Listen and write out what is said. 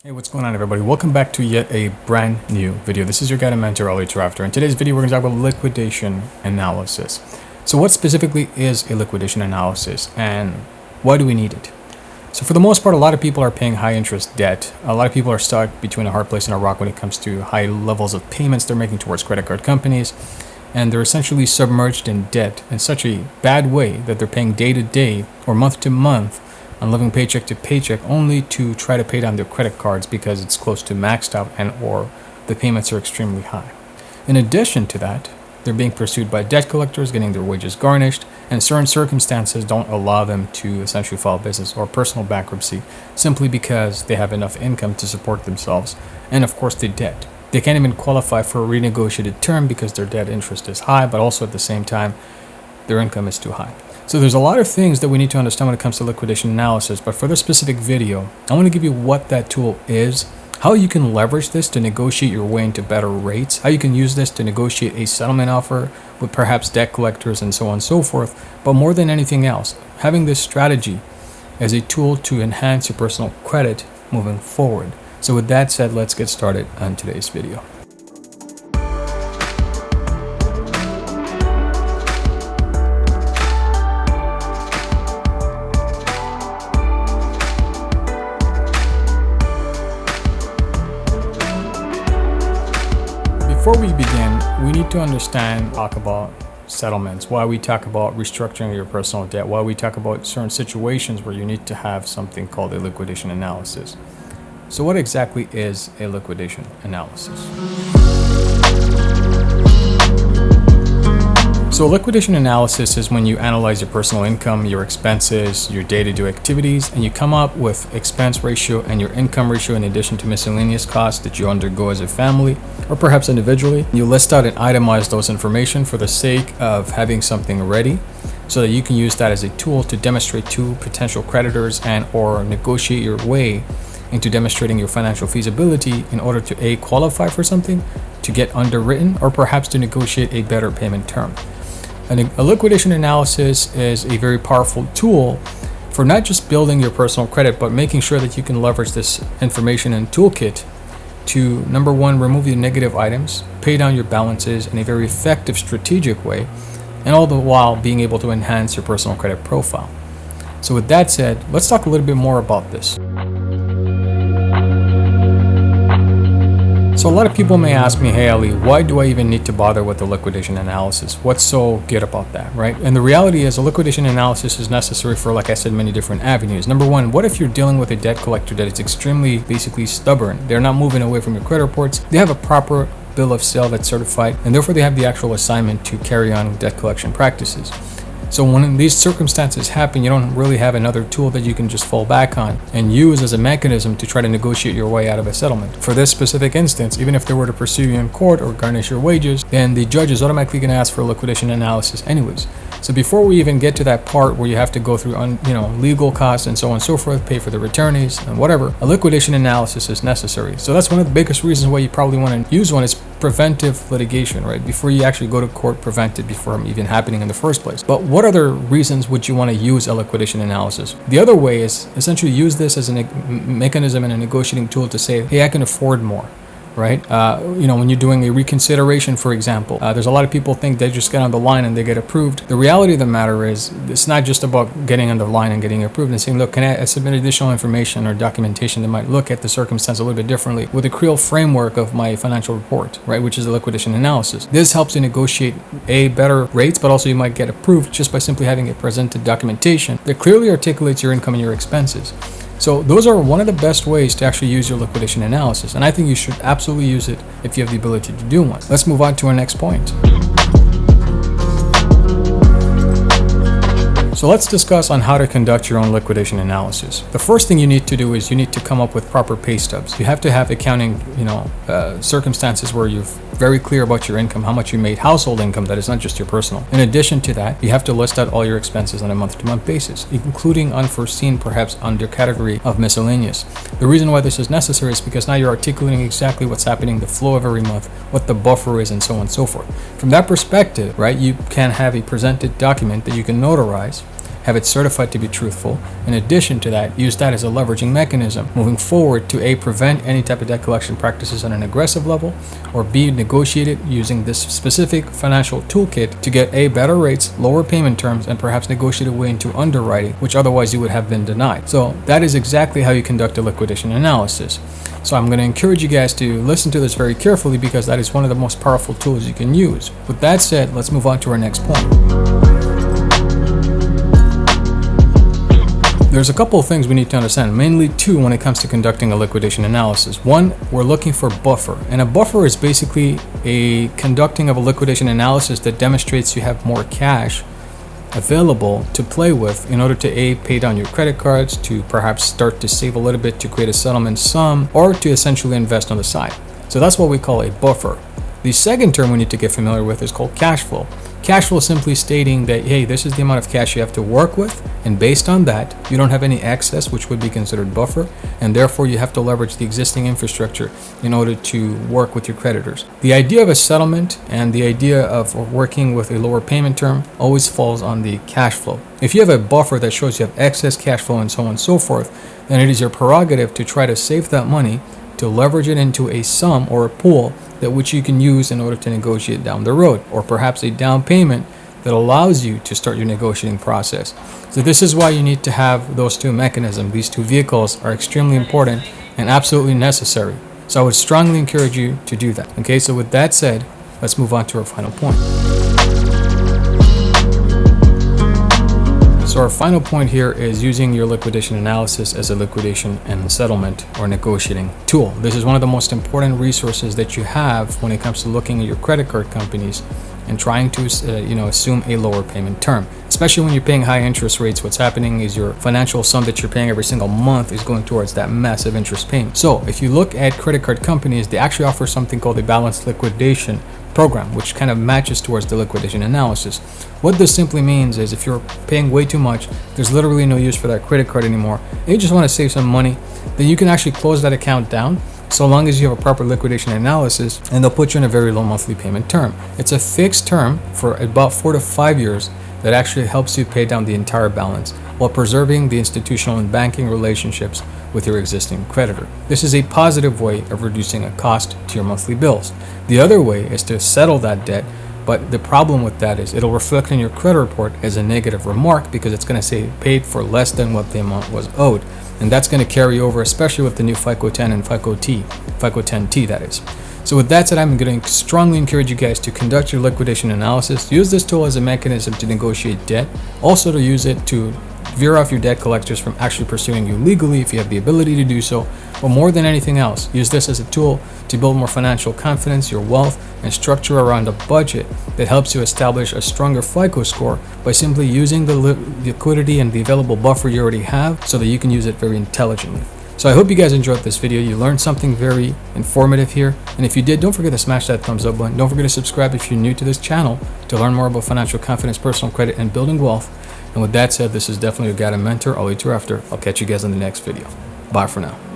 Hey, what's going on everybody? Welcome back to yet a brand new video. This is your guide and mentor, Ali Trafter. In today's video, we're going to talk about liquidation analysis. So what specifically is a liquidation analysis and why do we need it? So for the most part, a lot of people are paying high interest debt. A lot of people are stuck between a hard place and a rock when it comes to high levels of payments they're making towards credit card companies. And they're essentially submerged in debt in such a bad way that they're paying day to day or month to month on living paycheck to paycheck only to try to pay down their credit cards because it's close to maxed out and or the payments are extremely high. In addition to that, they're being pursued by debt collectors, getting their wages garnished, and certain circumstances don't allow them to essentially file business or personal bankruptcy simply because they have enough income to support themselves and of course the debt. They can't even qualify for a renegotiated term because their debt interest is high, but also at the same time their income is too high. So there's a lot of things that we need to understand when it comes to liquidation analysis, but for this specific video, I want to give you what that tool is, how you can leverage this to negotiate your way into better rates, how you can use this to negotiate a settlement offer with perhaps debt collectors and so on and so forth, but more than anything else, having this strategy as a tool to enhance your personal credit moving forward. So with that said, let's get started on today's video. Before we begin, we need to talk about settlements, why we talk about restructuring your personal debt, why we talk about certain situations where you need to have something called a liquidation analysis. So what exactly is a liquidation analysis? So a liquidation analysis is when you analyze your personal income, your expenses, your day-to-day activities, and you come up with expense ratio and your income ratio in addition to miscellaneous costs that you undergo as a family or perhaps individually. You list out and itemize those information for the sake of having something ready so that you can use that as a tool to demonstrate to potential creditors and or negotiate your way into demonstrating your financial feasibility in order to A, qualify for something, to get underwritten, or perhaps to negotiate a better payment term. And a liquidation analysis is a very powerful tool for not just building your personal credit, but making sure that you can leverage this information and toolkit to, number one, remove the negative items, pay down your balances in a very effective strategic way, and all the while being able to enhance your personal credit profile. So with that said, let's talk a little bit more about this. So a lot of people may ask me, hey Ali, why do I even need to bother with the liquidation analysis? What's so good about that, right? And the reality is a liquidation analysis is necessary for, like I said, many different avenues. Number one, what if you're dealing with a debt collector that is extremely basically stubborn? They're not moving away from your credit reports. They have a proper bill of sale that's certified, and therefore they have the actual assignment to carry on debt collection practices. So when these circumstances happen, you don't really have another tool that you can just fall back on and use as a mechanism to try to negotiate your way out of a settlement. For this specific instance, even if they were to pursue you in court or garnish your wages, then the judge is automatically going to ask for a liquidation analysis anyways. So before we even get to that part where you have to go through legal costs and so on and so forth, pay for the attorneys and whatever, a liquidation analysis is necessary. So that's one of the biggest reasons why you probably want to use one is preventive litigation, right? Before you actually go to court, prevent it before even happening in the first place. But what other reasons would you want to use a liquidation analysis? The other way is essentially use this as a mechanism and a negotiating tool to say, hey, I can afford more. Right? When you're doing a reconsideration, for example, there's a lot of people think they just get on the line and they get approved. The reality of the matter is it's not just about getting on the line and getting approved and saying, look, can I submit additional information or documentation that might look at the circumstance a little bit differently with the real framework of my financial report, right? Which is a liquidation analysis. This helps you negotiate better rates, but also you might get approved just by simply having a presented documentation that clearly articulates your income and your expenses. So those are one of the best ways to actually use your liquidation analysis, and I think you should absolutely use it if you have the ability to do one. Let's move on to our next point. So let's discuss on how to conduct your own liquidation analysis. The first thing you need to do is you need to come up with proper pay stubs. You have to have accounting, circumstances where you're very clear about your income, how much you made, household income, that is not just your personal. In addition to that, you have to list out all your expenses on a month-to-month basis, including unforeseen, perhaps under category of miscellaneous. The reason why this is necessary is because now you're articulating exactly what's happening, the flow of every month, what the buffer is, and so on and so forth. From that perspective, right, you can have a presented document that you can notarize, have it certified to be truthful. In addition to that, use that as a leveraging mechanism moving forward to A, prevent any type of debt collection practices on an aggressive level, or B, negotiate it using this specific financial toolkit to get A, better rates, lower payment terms, and perhaps negotiate a way into underwriting, which otherwise you would have been denied. So that is exactly how you conduct a liquidation analysis. So I'm going to encourage you guys to listen to this very carefully because that is one of the most powerful tools you can use. With that said, let's move on to our next point. There's a couple of things we need to understand, mainly two when it comes to conducting a liquidation analysis. One, we're looking for buffer, and a buffer is basically a conducting of a liquidation analysis that demonstrates you have more cash available to play with in order to A, pay down your credit cards, to perhaps start to save a little bit to create a settlement sum, or to essentially invest on the side. So that's what we call a buffer. The second term we need to get familiar with is called cash flow. Cash flow simply stating that, hey, this is the amount of cash you have to work with, and based on that, you don't have any excess, which would be considered buffer, and therefore you have to leverage the existing infrastructure in order to work with your creditors. The idea of a settlement and the idea of working with a lower payment term always falls on the cash flow. If you have a buffer that shows you have excess cash flow and so on and so forth, then it is your prerogative to try to save that money, to leverage it into a sum or a pool that which you can use in order to negotiate down the road, or perhaps a down payment that allows you to start your negotiating process. So this is why you need to have those two mechanisms. These two vehicles are extremely important and absolutely necessary. So I would strongly encourage you to do that. Okay, so with that said, let's move on to our final point. So our final point here is using your liquidation analysis as a liquidation and settlement or negotiating tool. This is one of the most important resources that you have when it comes to looking at your credit card companies and trying to assume a lower payment term. Especially when you're paying high interest rates, what's happening is your financial sum that you're paying every single month is going towards that massive interest payment. So if you look at credit card companies, they actually offer something called a balanced liquidation program, which kind of matches towards the liquidation analysis. What this simply means is if you're paying way too much, there's literally no use for that credit card anymore, and you just want to save some money, then you can actually close that account down so long as you have a proper liquidation analysis, and they'll put you in a very low monthly payment term. It's a fixed term for about 4 to 5 years that actually helps you pay down the entire balance while preserving the institutional and banking relationships with your existing creditor. This is a positive way of reducing a cost to your monthly bills. The other way is to settle that debt, but the problem with that is it'll reflect on your credit report as a negative remark because it's going to say paid for less than what the amount was owed. And that's going to carry over, especially with the new FICO 10 and FICO 10T that is. So with that said, I'm going to strongly encourage you guys to conduct your liquidation analysis. Use this tool as a mechanism to negotiate debt. Also to use it to veer off your debt collectors from actually pursuing you legally if you have the ability to do so. But more than anything else, use this as a tool to build more financial confidence, your wealth, and structure around a budget that helps you establish a stronger FICO score by simply using the liquidity and the available buffer you already have so that you can use it very intelligently. So I hope you guys enjoyed this video. You learned something very informative here. And if you did, don't forget to smash that thumbs up button. Don't forget to subscribe if you're new to this channel to learn more about financial confidence, personal credit, and building wealth. And with that said, this is definitely your guide and mentor. I'll eat you after. I'll catch you guys in the next video. Bye for now.